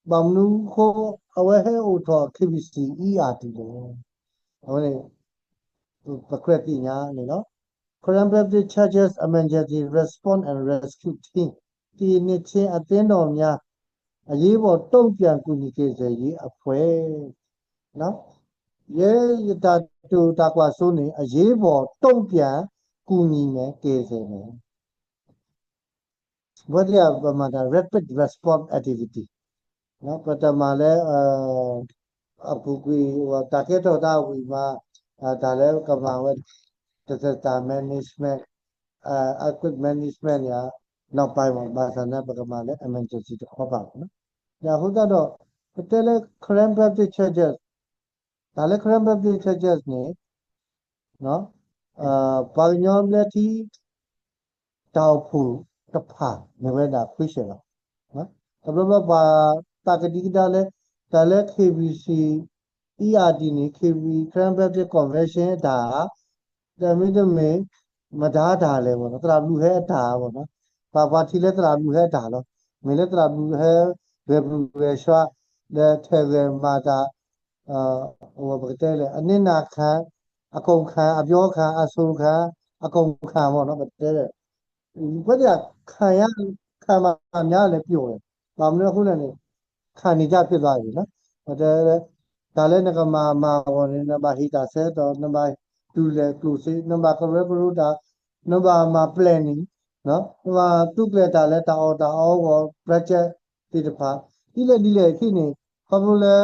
Bamnu ho awahe auto KBC ERT lo. Only Pakrati nya, Korean Baptist Churches Emergency Response and Rescue Team. Ti ni chin atendo nya ayi bo tong pian ku ni ke se yi apwe. No? Ye ta tu ta kwa so ni ayi bo tong pian ku ni me ke se ne. What is rapid response activity? No, but we target we management management ya now by one basana bagamale emergency to cover. Yahuda do tele cram Baptist churches, tale cram Baptist churches ne, no, Pagnon leti taupu tapa, nevada fisher. Takadikale, Tale KBC, ERD ni KB Cranberry Convention da, the middle me, Madada level, Trabu hair tower, Papa Tile Trabu hair talo, Millet Trabu hair, Webuesha, the Tele Mata, Overtele, Anina Khan, a Conca, a Bioka, a Suka, a Conca, one of the But ya Kayan Kamanya Pure, Mamma Hulani. ခံနေကြဖြစ်သွားပြီနော်ဒါလည်းငကမာဝင်နံပါတ်ဟီတာဆဲတော့နံပါတ်2လဲ2စီနံပါတ်ကရပရူတာနံပါတ်မှာ planning နော်ဟိုမှာသူကလက်တာလဲတာအော်ကို project ဒီတစ်ဖာဒီလေခိနေခမလဲ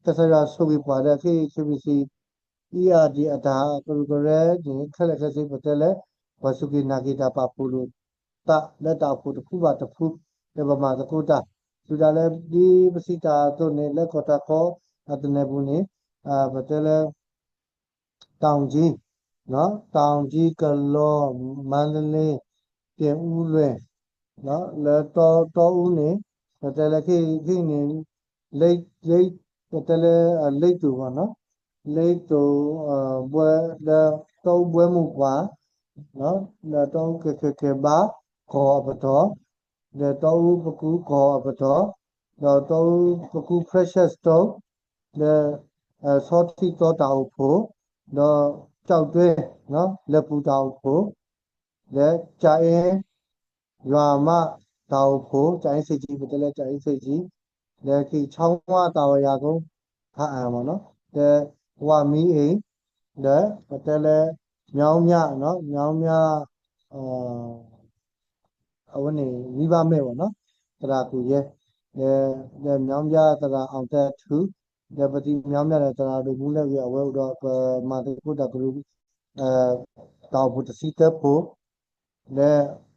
တဆရာဆိုပြီးပါတဲ့ခိ KBC ERD အတာကရကရဲဒီခက်လက်ခက်စိပတ်တယ်လဲဝစုကိနာကိတာပါပူလို့တလက်တာဖို့တခုပါတခုဒီပမာတခုတာသူဒါလည်းဒီပစိတာတို့နေလက်ခေါ်တာခေါ်အတနေဘူးနေဘတဲလဲတောင်ကြီးနော်တောင်ကြီးကလောမန္တလေးပြင်ဦးလွင်နော်လဲတော်ဦးနေဘတဲလဲခိနေလိတ်ဘတဲလဲလိတ်တူပါနော်လိတ်တူဘွဲလဲတော့ဘွဲမှုပါနော်လဲတော့ကေဘာခေါ်ပတော်လဲတော့ပကူခေါ်ပတော်တော့ပကူ precious တော့လဲဆော့တီတော့တောက်ဖို့တော့ကြောက်တွဲနော်လက်ပူတောက်ဖို့လဲကြာရင်ရွာမတောက်ဖို့ကြာရင်စိတ်ကြီးပဲလဲကြာရင်စိတ်ကြီးလဲခိချောင်းဝတာဝရကုန်းဟာအာမနော်လဲဝမီအိလဲလဲမြောင်းမြနော်မြောင်းမြအဝနေမိဘမဲ့ပေါ့နော်တရာကူရဲ့မြောင်းမြတရာအောင်တဲ့သူလေပတိမြောင်းမြတဲ့တရာတို့ဘူးလည်းရအဝဲတော့မာတကုတကလူတောက်ဖို့တစီတက်ဖို့လဲ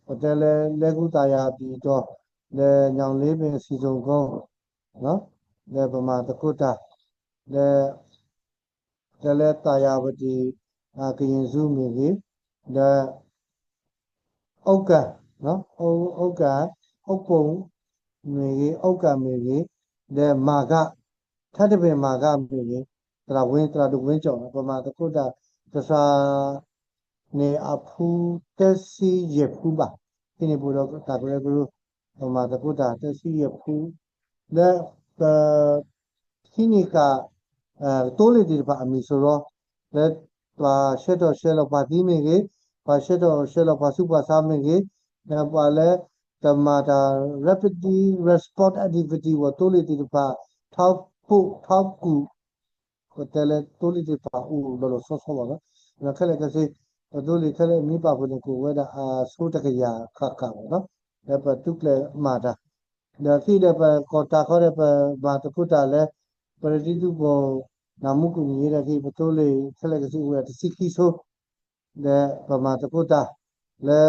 ဟိုတယ်လဲကူတာယာပြီးတော့လဲညောင်လေးပင်စီစုံကုန်းနော်လဲပမာတကုတာလဲတာယာဝတီကရင်စုမြေကြီးလဲဩကနော်ဩကဥပုံမြေကြီးဩကမြေကြီးလဲမာကထပ်တပင်မာကမြေကြီးတရာဒုဝင်းကြောင့်ပမာတကုတာသစာနေအဖူတက်စီရဖူပါဒီနေဘူးတော့တာကလေးကပမာတကုတာတက်စီရဖူလဲခိနိကတိုးလေဒီပါအမီဆိုတော့လဲရှက်တော့ပါတိမြေကြီးပါရှက်တော့ပါစုပါစားမြေကြီးဒါပါလဲတမတာ rapid response activity ဝတိုးလေဒီပါထောက်ကူကိုတယ်လေတိုးလေဒီပါဦးလို့ဆောပါနော်ခက်လက်ကစီတိုးလေခက်လက်မိပါဖို့ကိုဝဲတာဆိုးတကရခါကပေါ့နော်ဒါပါတုကလေမာတာဒါခိတဲ့ပါကောတာခေါ်တဲ့ပါဘာတကုတာလဲပရတိတုဘောနာမှုကူရတဲ့ခိပတိုးလေခက်လက်ကစီဝဲတစီခိဆိုလဲပမာတကုတာလဲ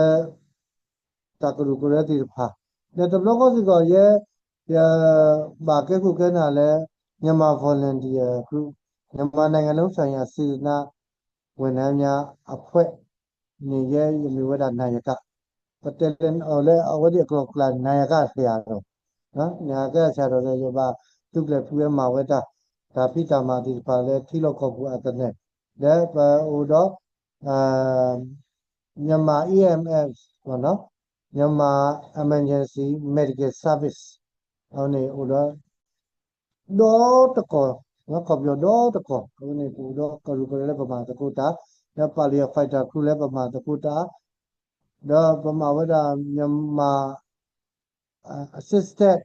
တကလူကိုရတိဖာလဲတဘလောကစီကောရဲ့ဘာကဲခုကဲနာလဲမြန်မာ volunteer group မြန်မာနိုင်ငံလုံးဆိုင်ရာစေနာဝန်ထမ်းများအဖွဲ့နေရဲ့မြေဝဒနာယကပတလန်အော်လဲအဝဒီကလကလနာယကဆရာတော်နော်နာယကဆရာတော်လည်းဘာသူကလည်းဖူးရမှာဝဲတာဒါပိတာမာဒီပါလဲထိလောက်ခေါ်ဘူးအတနဲ့လဲဟိုတော့မြန်မာ EMS ပေါ့နော်မြန်မာ Emergency Medical Service ဟိုနေဟိုတော့ đó tất cả nó còn nhiều đó tất cả cái này cũng đó cái lúc đấy làประมาณตะกูตาแล้วปาเลียไฟตาคือแล้วประมาณตะกูตาเด้อประมาณว่ายังมา assisted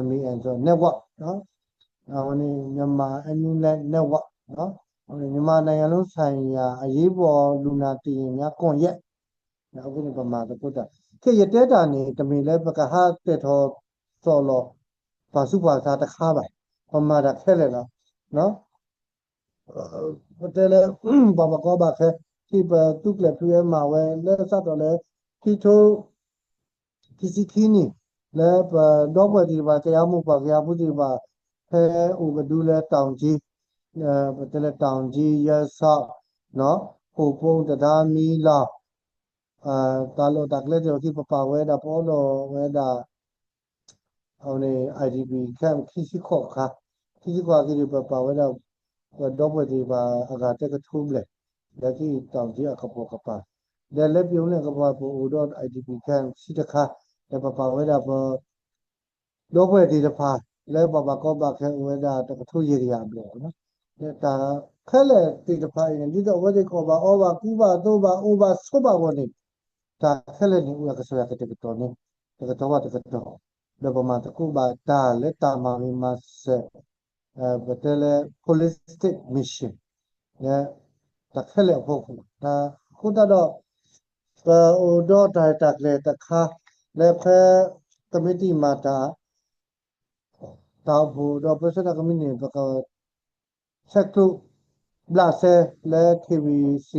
MEN ဆို network နော်ဟိုနေမြန်မာ Amulet network နော်ဟိုမြန်မာနိုင်ငံလုံးဆိုင်ရာအရေးပေါ်လူနာတည်ရင်များကွန်ရက်အခုနေပမာတပုဒ္ဒခေရတဲတာနေတမီလဲပကဟာတက်တော်စော်လောဘာစုဘာသာတခါပါပမာတာခဲလေလားနော်ဟိုတဲလဲဘာမကောပါခဲဒီပတုကလက်ပြဲမှာဝဲလဲစတော့လဲခိထိုးkisi kini le pa do pa di ba kaya mu pa kaya pu di ba he u ga du le taung ji pa te le taung ji ya sa no ho pong ta da mi la ta lo tak le jo ki pa we da po lo we da au ne IDP camp kisi kho kha kisi kwa ki pa we da do pa di ba aga te ka thu le le ki taung ji a ka po ka pa le pyong le ka pa po u do IDP camp si ta kha le pa we da po လောဘဒီတဖာလဲဘာဘာကောဘာခဲဝဲတာတကထုရရဘလို့နော်ဒါခဲလေဒီတဖာရင်ဒီတော့ဝဲဒီကောဘာအောဘာကူဘာတော့ဘာအိုဘာဆိုဘာဝနေဒါခဲလေနေဦးကဆိုရကတဲ့တော်နေတကတော့တကတော့လောဘမှာတကူဘာဒါလက်တာမာမီမဆက်ဘတလေ holistic mission နဲ့တခဲလေဖို့ဒါခုတော့ဟိုတော့တက်လေတခါလေဖဲ committee မှာဒါတော့ဘူတော့ပစတာကမင်းနေပကဆက်ထုဘလာဆဲလဲ KBC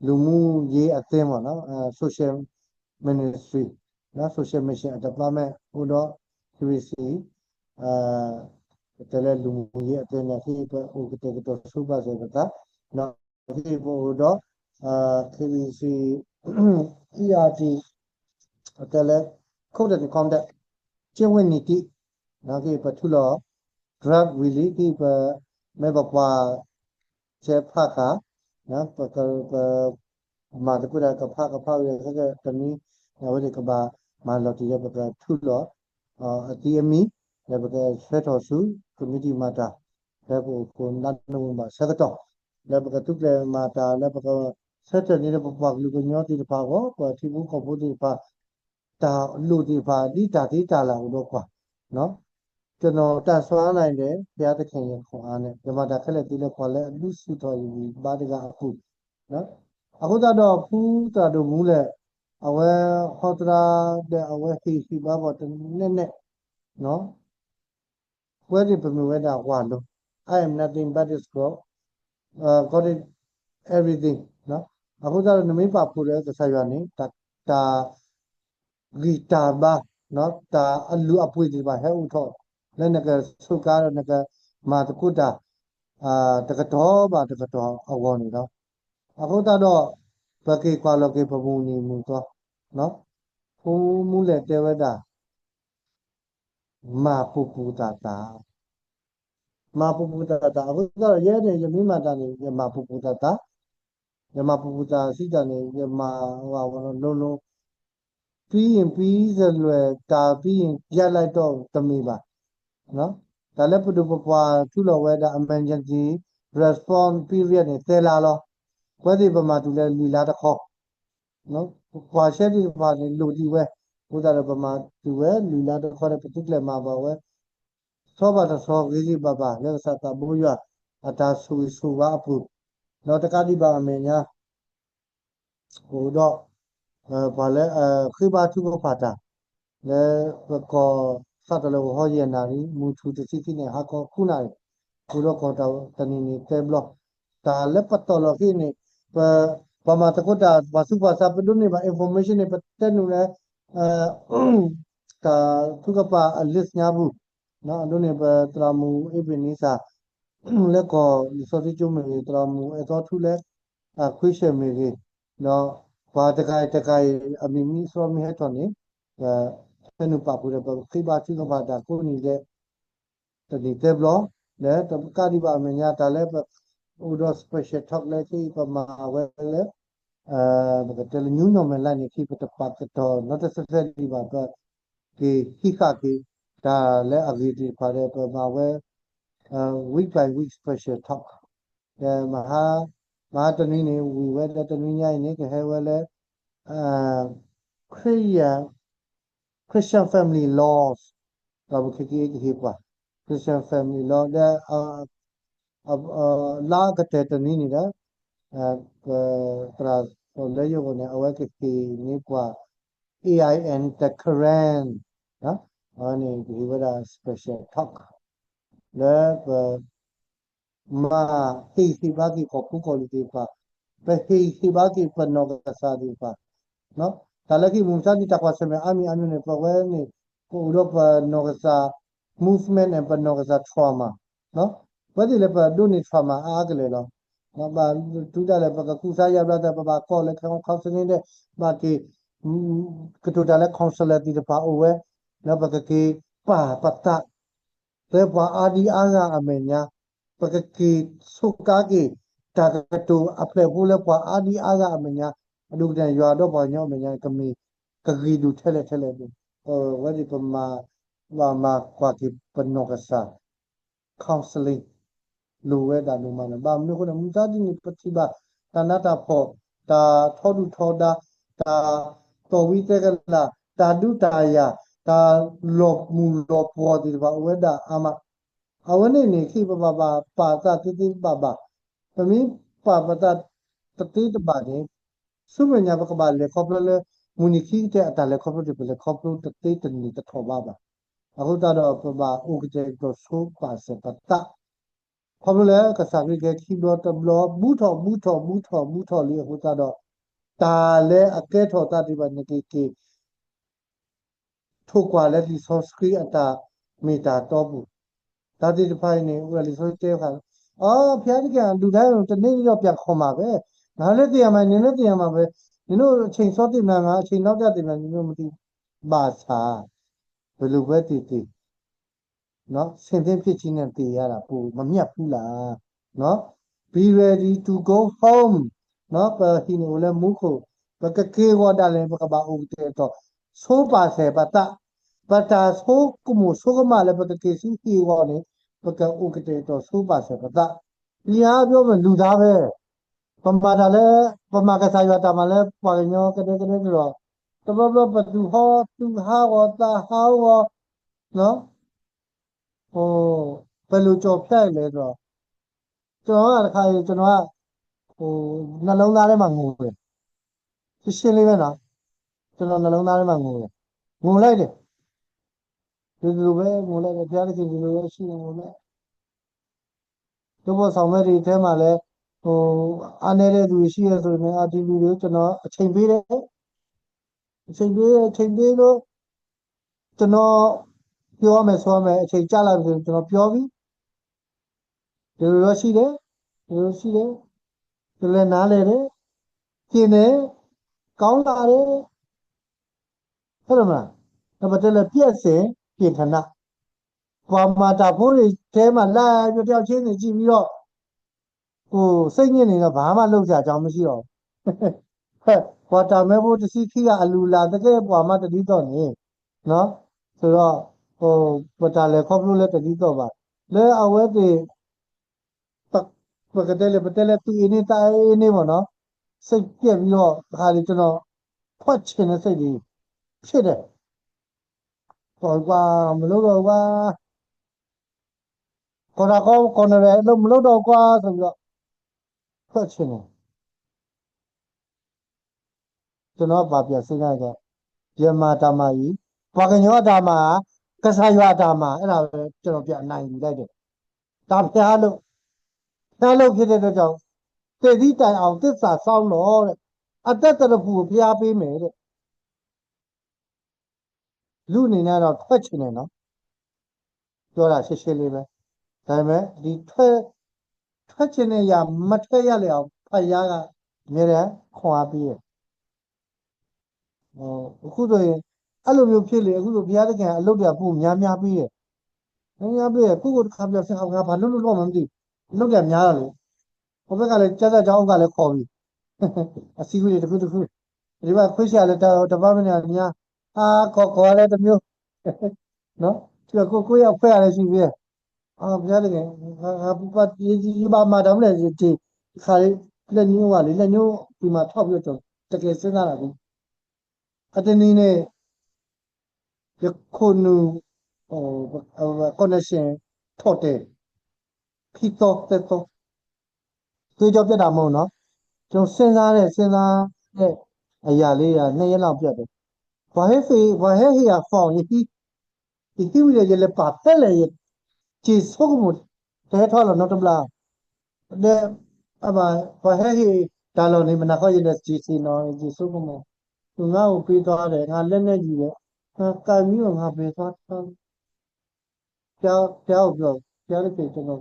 လူမှုရေးအသင်းပေါ့နော်social ministry နော် social mission department ဟိုတော့ KBC တဲလဲလူမှုရေးအသင်းနဲ့ဒီဟိုကတော့စူပါစေတာနော်ဒီဟိုတော့KBC ERT တဲလဲခုတ်တဲ့ contact ကျင့်ဝတ်နီတိနောက်ဒီပထူလော drug release ဒီပမေဘပွားchế phát cả nó mà cái này cái phát về cái cái này là cái cái bà mà là thì cái thu lọ TME là cái set hồ sơ committee mà ta là cái nát nung mà sẽ cái đó là cái tục là mà ta là cái set này là cái phát lưu cái nhau thì phát có thì cũng không có thì phát ta lưu thì phát đi ta là được quá nóကျွန်တော်တတ်ဆွမ်းနိုင်တယ်ဘုရားသခင်ရဲ့ခွန်အားနဲ့ဓမ္မတာခက်လက်ပြီးလက်ခွန်လဲလူစုတော်ယူပါတကအခုနော်အခုတော့ဖူးတာတို့မူးလဲအဝဲဟောတရာတဲ့အဝဲစီပါပေါ်တနဲ့နော်ဝဲဒီပမြဝဲတာဟွာလို့ I am nothing but this God got it everything နော်အခုတော့နမိပါဖူးတဲ့ကစားရနေတာဂီတာပါနော်တာအလူအပွေဒီပါဟဲဥထောလဲနကဆုကားနကမာတကုတာတကတော်ပါတကတော်အဝေါ်နေတော့အခုတော့ဘကေကွာလောကေပပူနီမူတော့နော်ဖူးမူလက်တဲဝတာမာပူပူတာမာပူပူတာအခုတော့ရဲတယ်ယမိမာတာနေမာပူပူတာယမပူပူတာစိတာနေယမဟိုလုံးပြီးရင်ပြီးစလွယ်တာပြီးရင်ပြတ်လိုက်တော့တမီပါနော်ဒါလည်းပဒုပပွားသူ့လောဝဲတာ emergency response period နဲ့တဲလာလောဝဲဒီပမာသူလဲလီလာတခေါနော်ပွာရှက်ဒီပါနေလူဒီဝဲဘုရားရပမာသူဝဲလီလာတခေါတဲ့ပတုကလည်းမှာပါဝဲသောပါတသောကြီးပါပါလက်စတာဘူရအတာဆူပါအဖုတော့တကတိပါအမေညာဟိုတော့ဘာလဲခိဘာသူကဖာတာလဲကောစတလောဟောရနာရီမူထူတစီကိနေဟာကောခုနာခုတော့ကောတော့တနီနီတဲဘလော့ဒါလက်ပတ်တော်လို့ခိနေပမာတကုတာဘာစုပါစာပဒုနေပါ information နေပတ်တဲ့နူလဲတာသူကပါ list ညာဘူးနော်အဒုနေပတရာမူအပနိစာလက်ကောစောတိကျုံမေတရာမူအတော်ထူလဲခွေးရှေမေကြီးနော်ဘာတကိုင်အမီမီစောမီဟဲ့တော်နေဆနုပပူရပခိဘာတိကဘာတာကိုနီလေတဒီတေဘလောလဲတကာဒီပါမညာတာလဲဥဒ special talk လဲခိပမာဝဲလဲthe new normal line keep it apart to not necessarily but ke hika ke ဒါလည်းအဂီတီပါတယ်ပမာဝဲweek by week special talk မဟာတနည်းနေဝီဝဲတနည်းညိုင်းနေခဲဝဲလဲခရစ်ယာန် Christian family laws တော့ခေခေပါ Christian family law တဲ့လာကတဲ့တနည်းနေတာတရာလဲယောကနေအဝဲခေနေကွာ AIN the Quran နော်အနေဒီဝရ special talk လဲma hi ba ki ko pu ko li pa pe hi ba ki pa no ka sa di pa no ta la ki mu sa ni ta kwa se me ami ne pa we ni ko ro pa no ka sa movement and pa no ka sa trauma no wa di le pa do ni trauma a ka le no no ba tu da le pa ka ku sa ya da pa ko le counseling de ba ki ka tu da le counselor di pa o we no pa ka ki pa ta le pa a di a ga a me nyaပကကေဆုကားကေတာကတူအဖလေဘူးလေပွာအာဒီအာကအမညာအဒုတန်ရွာတော့ပေါ်ညောမညာကမီကဂီဒူထဲလေဘူးဝဒီပမာကွာကေပနောကဆာ counseling လူဝဲတာလူမနဘာမလို့ခုနမူသားဒီပတိပါတနာတာဖို့တာထောဒူထောဒါတာတော်ဝိတေကလာတာဒုတာယာတာလောမူလောပေါ်ဒီဘာဝဲတာအမအဝနေနေခိပပပါတာတိပပသမီးပါတာတတိတပါနေစုမညာပကပါလေခေါပလမူနိခိတဲ့အတလေခေါပလဒီပလေခေါပလတတိတနီတထောပါအခုတော့ပပဥကတဲ့တော့ဆိုပါစပတာခေါပလကစားရခဲ့ခိဘောတဘလဘူးထောလေးအခုတော့တာလေအကဲထောတာဒီပါနေကေထုတ်ကွာလေဒီဆော့စကရီအတာမီတာတော့ဘူးဒါတိတဖိုင်နေဥရလီဆိုတဲ့ခါဖျားတကလူတိုင်းတနေ့တော့ပြန်ခေါ်မှာပဲငါလည်းတရားမှနင်းလည်းတရားမှပဲနင်တို့အချိန်စောတင်လာငါအချိန်နောက်ကျတင်လာနင်တို့မသိပါစာဘယ်လိုပဲတည်နော်ဆင်သင်းဖြစ်ချင်းနဲ့တည်ရတာပိုမမြတ်ဘူးလားနော် be ready to go home နော်ပဟိနိုလည်းမူခုပကကေဝဒါလည်းပကဘာဦးတဲ့တော့ဆိုးပါစေပတာပတာဆိုးကုမှုဆိုးကမလည်းပကကေစီဟီဝနေပကဥကတဲ့တော့ဆိုးပါစေပတာဒီဟာပြောမလူသားပဲပမာတာလည်းပမာကစားရတာမှလည်းပါညောကတဲ့ဆိုတော့တဘဘပတူဟောသူဟာဝတာဟာဝနော်ဘယ်လိုကြော်ဖြတ်လဲဆိုတော့ကျွန်တော်ကတခါကျွန်တော်ကနှလုံးသားထဲမှာငိုတယ်ရှင်းလေးပဲနော်ကျွန်တော်နှလုံးသားထဲမှာငိုလိုက်တယ်ဒီလိုပဲငိုလိုက်တယ်ဘုရားသခင်ဒီလိုပဲရှိနေငိုလိုက်တို့ဘောဆောင်မဲ့ဒီအဲမှာလဲအားနေတဲ့သူရှိရဆိုရင်ဒီလူတွေကျွန်တော်အချိန်ပေးတယ်အချိန်ပေးလို့ကျွန်တော်ပြောမယ်ဆိုမယ်အချိန်ကြာလာပြီဆိုကျွန်တော်ပြောပြီဒီလိုရှိတယ်ဒီလည်းနားလေတယ်ကျင်တယ်ကောင်းလာတယ်ဟုတ်တယ်မလားဒါပေမဲ့ပြည့်စင်ပြင်ခဏဘာမှတာဖို့တွေတဲမှာလာပြတယောက်ချင်းနေကြည့်ပြီးတော့စိတ်ညစ်နေတော့ဘာမှလုပ်ကြအကြောင်းမရှိတော့ကွာတာမဲဖို့တစီခိကအလူလာတကယ်ပွာမှတတိတော့နေနော်ဆိုတော့ပတာလေခေါပလို့လည်းတတိတော့ပါလဲအဝဲတွေပကတဲ့လေပတဲ့လေသူအင်းတိုင်းနေပေါ့နော်စိတ်ပြက်ပြီးတော့ခါလေးကျွန်တော်ဖွက်ချင်တဲ့စိတ်ကြီးဖြစ်တယ်ဟောကွာမလို့တော့ကွာခေါ်ရလို့မလို့တော့ကွာဆိုပြီးတော့ဖွက်ချင်တယ်ကျွန်တော်ဗာပြစဉ်းစားကြပြမဓမ္မကြီးဘာကညောဓမ္မကစားရွာဓမ္မအဲ့ဒါပဲကျွန်တော်ပြအနိုင်ယူလိုက်တယ်ဒါဖျားလို့ဖြစ်တဲ့အတွက်ကြောင့်တည်သည့်တိုင်အောင်သစ္စာစောင်းတော့တဲ့အသက်တရဖူကိုဖျားပေးမယ်တဲ့လူအနေနဲ့တော့ထွက်ချင်တယ်နော်ပြောတာရှင်းလေးပဲဒါပေမဲ့ဒီထွက်ချင်တဲ့ຢာမထွက်ရလေအောင်ဖယားကအများနဲ့ခွန်အားပေးတယ်အခုဆိုရင်အဲ့လိုမျိုးဖြစ်လေအခုဆိုဘုရားသခင်အလုပ်တွေပို့များပေးတယ်များပေးတယ်ခုတစ်ခါပြဆင်အောင်ငါဘာလို့တော့မှမသိအလုပ်တွေများတယ်လေဟိုဘက်ကလည်းကြက်ကြောင်းကလည်းခေါ်ပြီးအစည်းအဝေးတွေတစ်ခုဒီမှာခွေးရှာလည်းတပတ်မနေများခေါ်လည်းတစ်မျိုးနော်ထ这个要快来是别啊，不晓得个，啊不把一把马达来这还那牛啊，那牛比嘛差不多就这个身上了的，啊这里呢，这可能connection 套的，皮多这多，对照别大毛喏，就身上的，哎呀嘞呀，那也老别的，我还是要放一为了也来把带来也，接受不，这套了那怎么啦？那我还是大陆你们那个也来接受呢，接受不嘛？我背多的，我练练几个，改名我背多，ပြောတဲ့ကျွန်တော်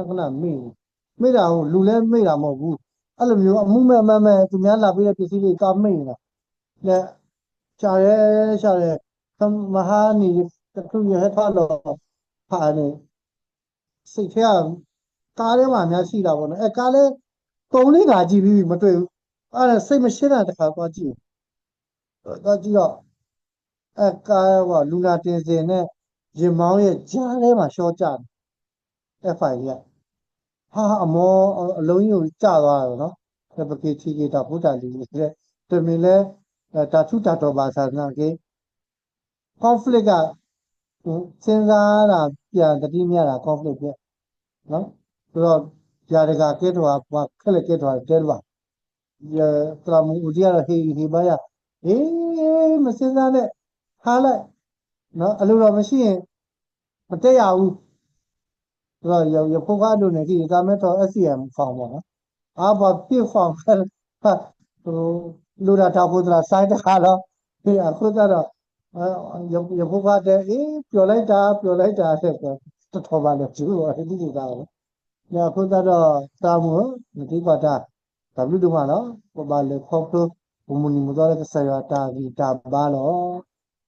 ခဏမေ့တာကိုလူလဲမေ့တာမဟုတ်ဘူးအဲ့လိုမျိုးအမှုမဲ့မဲ့သူများလာပြီးတဲ့ပစ္စည်းတွေကမေ့နေတာလက်ရှာရဲမဟာနီတခုရဟထတော့ဖာနေစိတ်ထဲကကားထဲမှာများရှိတာပေါ့နော်အဲကားလဲ3-4 ခါကြည့်ပြီးမတွေ့ဘူးအဲ့ဒါစိတ်မရှင်းတာတစ်ခါသွားကြည့်တော့အဲကားကလူနာတင်စင်နဲ့ရင်မောင်းရဲ့ကြားထဲမှာရှော့ကြတယ်အဲ့ဖိုင်ကြီးက ဟာအမောအလုံးကြီးကိုကျသွားတယ်နော်တပကေချီကေတာဘုဒ္ဓလီတဲ့တမင်လဲတာထုတာတော်ပါသာနာကေ conflict ကစဉ်းစားတာပြန်တတိမြတာ conflict ပြနော်ဆိုတော့ຢာတကကဲတော်ဘာခက်လက်ကဲတော်တဲလို့ရတရမူဦးကြီးရဟေဘာရအေးမစဉ်းစားနဲ့ထားလိုက်နော်အလိုတော်မရှိရင်မတက်ရဘူးဆိုတော့ရဖို့ကားလို့နေကြည့်ဒါမဲ့တော့ SCM ဖောင်ပေါ့နော်啊，把别放开了，路上找不着，晒的哈了，对呀，或者了，也不怕的，诶，表来打，这头发了，就我这就打了，那或者了，打么，你这个打，打不动了，我把那泡泡，我们你们做那个啥呀，打巴了，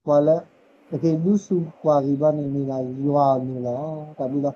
完了，那个绿树挂一把你来，哇你了，打不了。